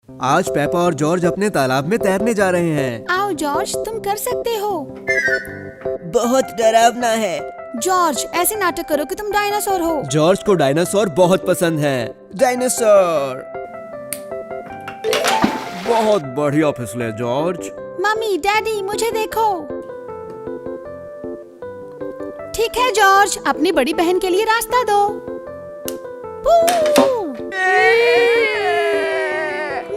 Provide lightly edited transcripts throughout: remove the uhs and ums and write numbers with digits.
आज पेपा और जॉर्ज अपने तालाब में तैरने जा रहे हैं। आओ जॉर्ज, तुम कर सकते हो। बहुत डरावना है। जॉर्ज, ऐसे नाटक करो कि तुम डायनासोर हो। जॉर्ज को डायनासोर बहुत पसंद है। डायनासोर। बहुत बढ़िया फिसले जॉर्ज। मम्मी, डैडी, मुझे देखो। ठीक है जॉर्ज, अपनी बड़ी बहन के लिए रास्ता दो।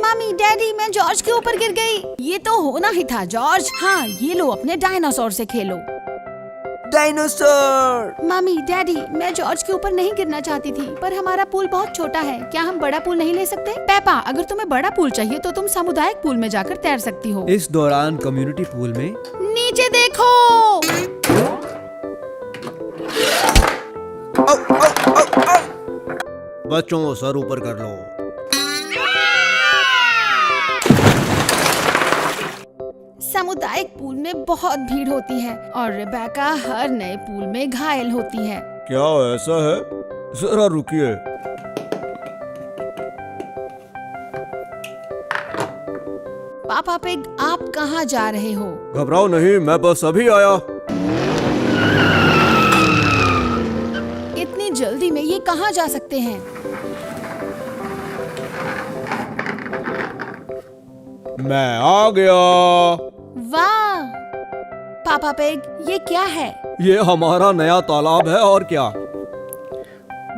मम्मी, डैडी, मैं जॉर्ज के ऊपर गिर गई। ये तो होना ही था जॉर्ज। हाँ, ये लो, अपने डायनासोर से खेलो। डायनासोर। मम्मी, डैडी, मैं जॉर्ज के ऊपर नहीं गिरना चाहती थी, पर हमारा पूल बहुत छोटा है। क्या हम बड़ा पूल नहीं ले सकते? पेपा, अगर तुम्हें बड़ा पूल चाहिए तो तुम सामुदायिक पूल में जाकर तैर सकती हो। इस दौरान कम्युनिटी पूल में नीचे देखो। बच्चों, सर ऊपर कर लो। सामुदायिक पूल में बहुत भीड़ होती है और रेबेका हर नए पूल में घायल होती है। क्या ऐसा है? जरा रुकिए। पापा पिग, आप कहाँ जा रहे हो? घबराओ नहीं, मैं बस अभी आया। इतनी जल्दी में ये कहाँ जा सकते हैं? मैं आ गया। वाह पापा पिग, ये क्या है? ये हमारा नया तालाब है। और क्या,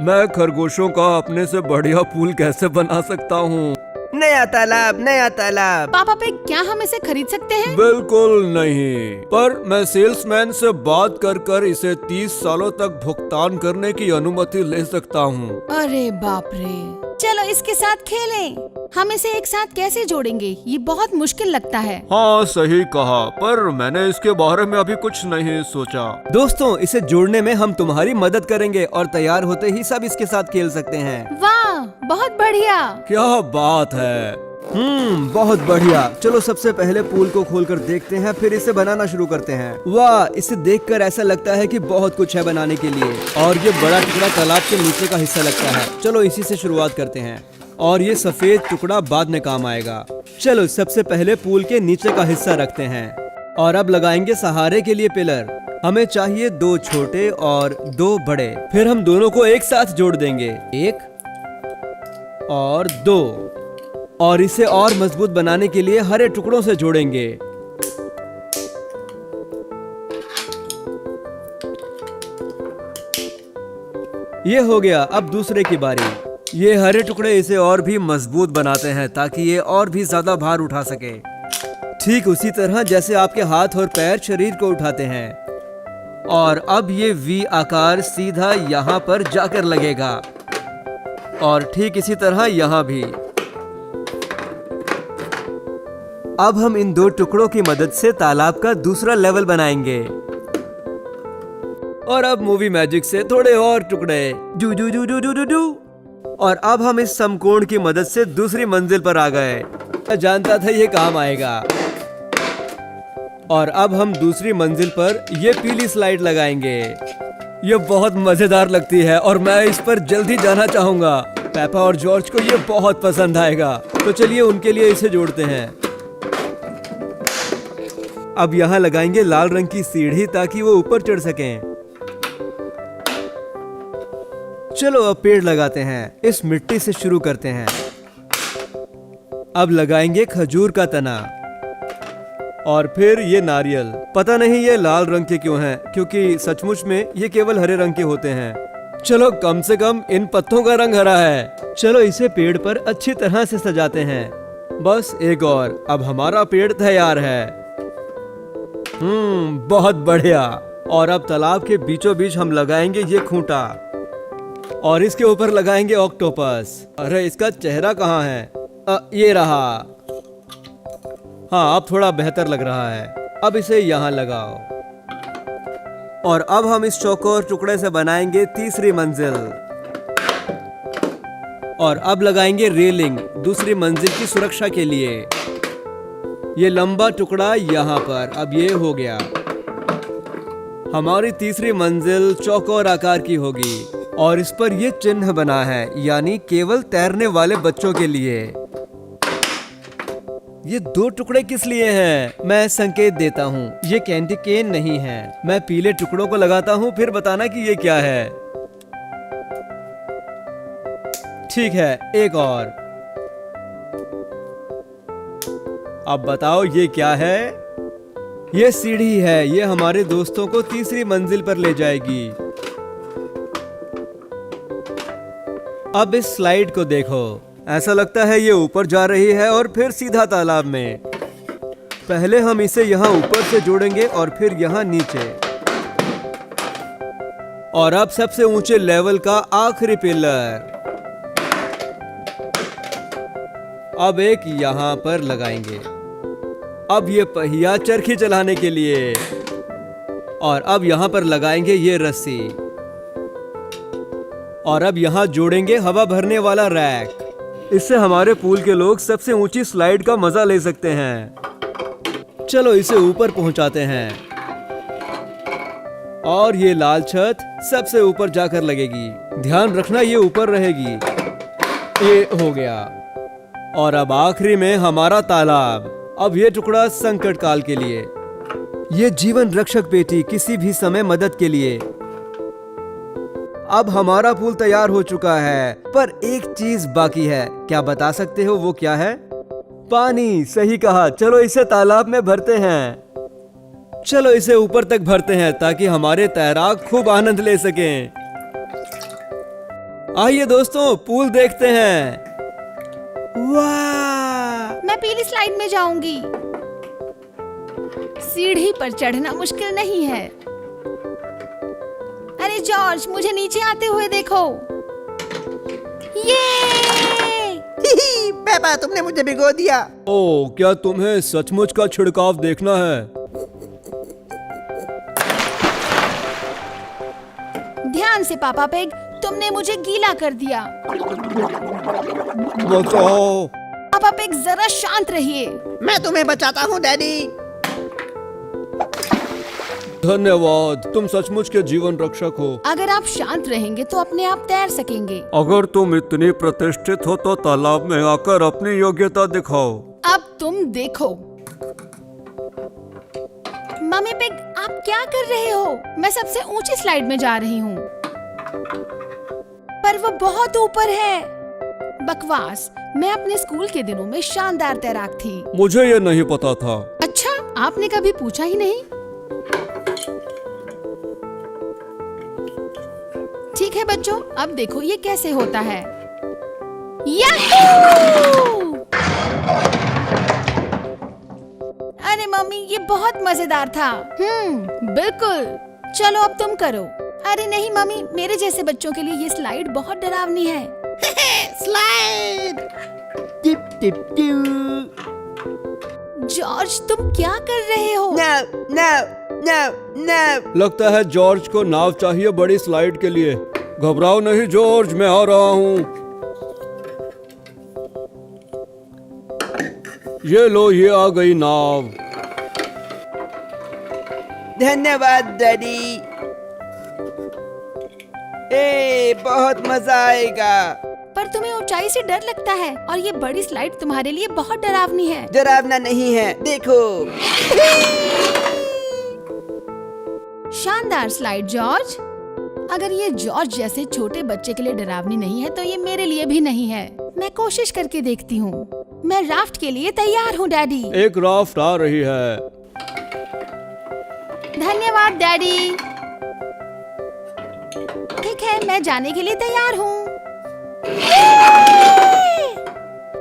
मैं खरगोशों का अपने से बढ़िया पूल कैसे बना सकता हूँ। नया तालाब, नया तालाब। पापा पिग, क्या हम इसे खरीद सकते हैं? बिल्कुल नहीं, पर मैं सेल्समैन से बात कर इसे 30 सालों तक भुगतान करने की अनुमति ले सकता हूँ। अरे बाप रे, चलो इसके साथ खेलें। हम इसे एक साथ कैसे जोड़ेंगे? ये बहुत मुश्किल लगता है। हाँ, सही कहा, पर मैंने इसके बारे में अभी कुछ नहीं सोचा। दोस्तों, इसे जोड़ने में हम तुम्हारी मदद करेंगे और तैयार होते ही सब इसके साथ खेल सकते हैं। वाह, बहुत बढ़िया। क्या बात है। बहुत बढ़िया। चलो सबसे पहले पूल को खोलकर देखते हैं, फिर इसे बनाना शुरू करते हैं। वाह, इसे देखकर ऐसा लगता है कि बहुत कुछ है बनाने के लिए। और ये बड़ा टुकड़ा तालाब के नीचे का हिस्सा लगता है। चलो इसी से शुरुआत करते हैं और ये सफेद टुकड़ा बाद में काम आएगा। चलो सबसे पहले पूल के नीचे का हिस्सा रखते हैं और अब लगाएंगे सहारे के लिए पिलर। हमें चाहिए 2 छोटे और 2 बड़े। फिर हम दोनों को एक साथ जोड़ देंगे, 1 और 2, और इसे और मजबूत बनाने के लिए हरे टुकड़ों से जोड़ेंगे। ये हो गया। अब दूसरे की बारी। ये हरे टुकड़े इसे और भी मजबूत बनाते हैं ताकि ये और भी ज्यादा भार उठा सके, ठीक उसी तरह जैसे आपके हाथ और पैर शरीर को उठाते हैं। और अब ये वी आकार सीधा यहाँ पर जाकर लगेगा और ठीक इसी तरह यहाँ भी। अब हम इन 2 टुकड़ों की मदद से तालाब का दूसरा लेवल बनाएंगे। और अब मूवी मैजिक से थोड़े और टुकड़े, जू जू जू जू जू जू जू। और अब हम इस समकोण की मदद से दूसरी मंजिल पर आ गए। मैं जानता था ये काम आएगा। और अब हम दूसरी मंजिल पर ये पीली स्लाइड लगाएंगे। ये बहुत मजेदार लगती है और मैं इस पर जल्दी जाना चाहूंगा। पेपा और जॉर्ज को ये बहुत पसंद आएगा, तो चलिए उनके लिए इसे जोड़ते हैं। अब यहाँ लगाएंगे लाल रंग की सीढ़ी ताकि वो ऊपर चढ़ सकें। चलो अब पेड़ लगाते हैं। इस मिट्टी से शुरू करते हैं। अब लगाएंगे खजूर का तना और फिर ये नारियल। पता नहीं ये लाल रंग के क्यों हैं, क्योंकि सचमुच में ये केवल हरे रंग के होते हैं। चलो कम से कम इन पत्तों का रंग हरा है। चलो इसे पेड़ पर अच्छी तरह से सजाते हैं। बस एक और, अब हमारा पेड़ तैयार है। बहुत बढ़िया। और अब तालाब के बीचों बीच हम लगाएंगे ये खूंटा और इसके ऊपर लगाएंगे ऑक्टोपस। अरे इसका चेहरा कहाँ है? ये रहा। हाँ, अब थोड़ा बेहतर लग रहा है। अब इसे यहाँ लगाओ। और अब हम इस चौकोर टुकड़े से बनाएंगे तीसरी मंजिल। और अब लगाएंगे रेलिंग दूसरी मंजिल की सुरक्षा के लिए। ये लंबा टुकड़ा यहाँ पर। अब ये हो गया। हमारी तीसरी मंजिल चौकोर आकार की होगी और इस पर ये चिन्ह बना है, यानी केवल तैरने वाले बच्चों के लिए। ये 2 टुकड़े किस लिए हैं? मैं संकेत देता हूँ, ये कैंडी केन नहीं है। मैं पीले टुकड़ों को लगाता हूँ, फिर बताना कि ये क्या है। ठीक है, एक और। अब बताओ ये क्या है? ये सीढ़ी है, ये हमारे दोस्तों को तीसरी मंजिल पर ले जाएगी। अब इस स्लाइड को देखो, ऐसा लगता है ये ऊपर जा रही है और फिर सीधा तालाब में। पहले हम इसे यहाँ ऊपर से जोड़ेंगे और फिर यहाँ नीचे। और अब सबसे ऊंचे लेवल का आखिरी पिलर। अब एक यहाँ पर लगाएंगे। अब ये पहिया चरखी चलाने के लिए। और अब यहाँ पर लगाएंगे ये रस्सी। और अब यहाँ जोड़ेंगे हवा भरने वाला रैक। इससे हमारे पूल के लोग सबसे ऊंची स्लाइड का मजा ले सकते हैं। चलो इसे ऊपर पहुंचाते हैं। और ये लाल छत सबसे ऊपर जाकर लगेगी। ध्यान रखना ये ऊपर रहेगी। ये हो गया। और अब आखिरी में हमारा तालाब। अब ये टुकड़ा संकट काल के लिए। ये जीवन रक्षक पेटी किसी भी समय मदद के लिए। अब हमारा पूल तैयार हो चुका है, पर एक चीज बाकी है। क्या बता सकते हो वो क्या है? पानी, सही कहा। चलो इसे तालाब में भरते हैं। चलो इसे ऊपर तक भरते हैं ताकि हमारे तैराक खूब आनंद ले सकें। आइए दोस्तों, पूल देखते हैं। वाह! मैं पीली स्लाइड में जाऊंगी। सीढ़ी पर चढ़ना मुश्किल नहीं है। अरे जॉर्ज, मुझे नीचे आते हुए देखो। ये! पेपा, तुमने मुझे भिगो दिया। ओ, क्या तुम्हें सचमुच का छिड़काव देखना है? ध्यान से पापा पिग, तुमने मुझे गीला कर दिया। बचाओ! पापा पिग, जरा शांत रहिए। मैं तुम्हें बचाता हूँ डैडी। धन्यवाद, तुम सचमुच के जीवन रक्षक हो। अगर आप शांत रहेंगे तो अपने आप तैर सकेंगे। अगर तुम इतनी प्रतिष्ठित हो तो तालाब में आकर अपनी योग्यता दिखाओ। अब तुम देखो। मम्मी पिग, आप क्या कर रहे हो? मैं सबसे ऊंची स्लाइड में जा रही हूँ, पर वो बहुत ऊपर है। बकवास। मैं अपने स्कूल के दिनों में शानदार तैराक थी। मुझे ये नहीं पता था। अच्छा, आपने कभी पूछा ही नहीं? ठीक है बच्चों, अब देखो ये कैसे होता है। याहू! अरे मम्मी, ये बहुत मजेदार था। बिल्कुल। चलो अब तुम करो। अरे नहीं मम्मी, मेरे जैसे बच्चों के लिए ये स्लाइड बहुत डरावनी है। Slide. Tip tip tip. George, तुम क्या कर रहे हो? No no no no. लगता है जॉर्ज को नाव चाहिए बड़ी स्लाइड के लिए। घबराओ नहीं जॉर्ज, मैं आ रहा हूँ। ये लो, ये आ गई नाव। धन्यवाद डैडी। बहुत मजा आएगा। पर तुम्हें ऊंचाई से डर लगता है और ये बड़ी स्लाइड तुम्हारे लिए बहुत डरावनी है। डरावना नहीं है, देखो। शानदार स्लाइड जॉर्ज। अगर ये जॉर्ज जैसे छोटे बच्चे के लिए डरावनी नहीं है तो ये मेरे लिए भी नहीं है। मैं कोशिश करके देखती हूँ। मैं राफ्ट के लिए तैयार हूँ डैडी। एक राफ्ट आ रही है। धन्यवाद डैडी। ठीक है, मैं जाने के लिए तैयार हूँ।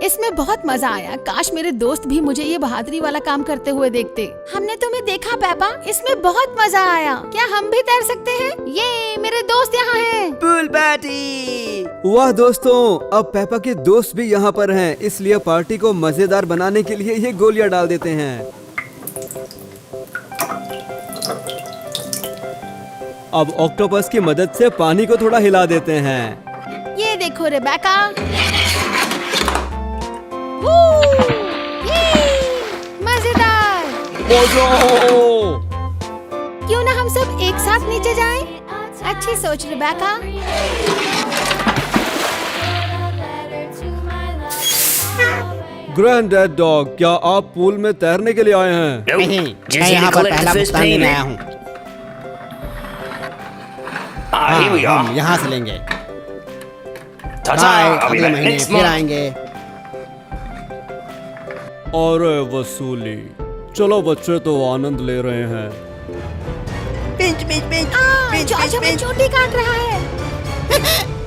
इसमें बहुत मजा आया। काश मेरे दोस्त भी मुझे ये बहादुरी वाला काम करते हुए देखते। हमने तुम्हें देखा पेपा, इसमें बहुत मजा आया। क्या हम भी तैर सकते हैं? ये मेरे दोस्त यहाँ हैं। Pool party. वाह दोस्तों, अब पेपा के दोस्त भी यहाँ पर हैं, इसलिए पार्टी को मजेदार बनाने के लिए ये गोलियां डाल देते हैं। अब ऑक्टोपस की मदद से पानी को थोड़ा हिला देते हैं। ये देखो रेबेका। मजेदार। क्यों ना हम सब एक साथ नीचे जाएं? अच्छी सोच रेबेका। ग्रैंडडैड डॉग, क्या आप पूल में तैरने के लिए आए हैं? नहीं, मैं यहाँ पर पहला भुगतान लेने आया हूँ। हम यहाँ से लेंगे। बाय, अगले महीने फिर आएंगे। अरे वसूली, चलो बच्चे तो आनंद ले रहे हैं। पिंच पिंच पिंच जॉर्ज हमें चोटी काट रहा है।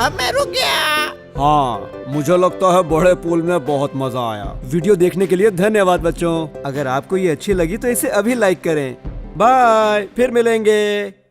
अब मैं रुक गया। हाँ, मुझे लगता है बड़े पूल में बहुत मजा आया। वीडियो देखने के लिए धन्यवाद बच्चों। अगर आपको ये अच्छी लगी तो इसे अभी लाइक करें। बाय, फिर मिलेंगे।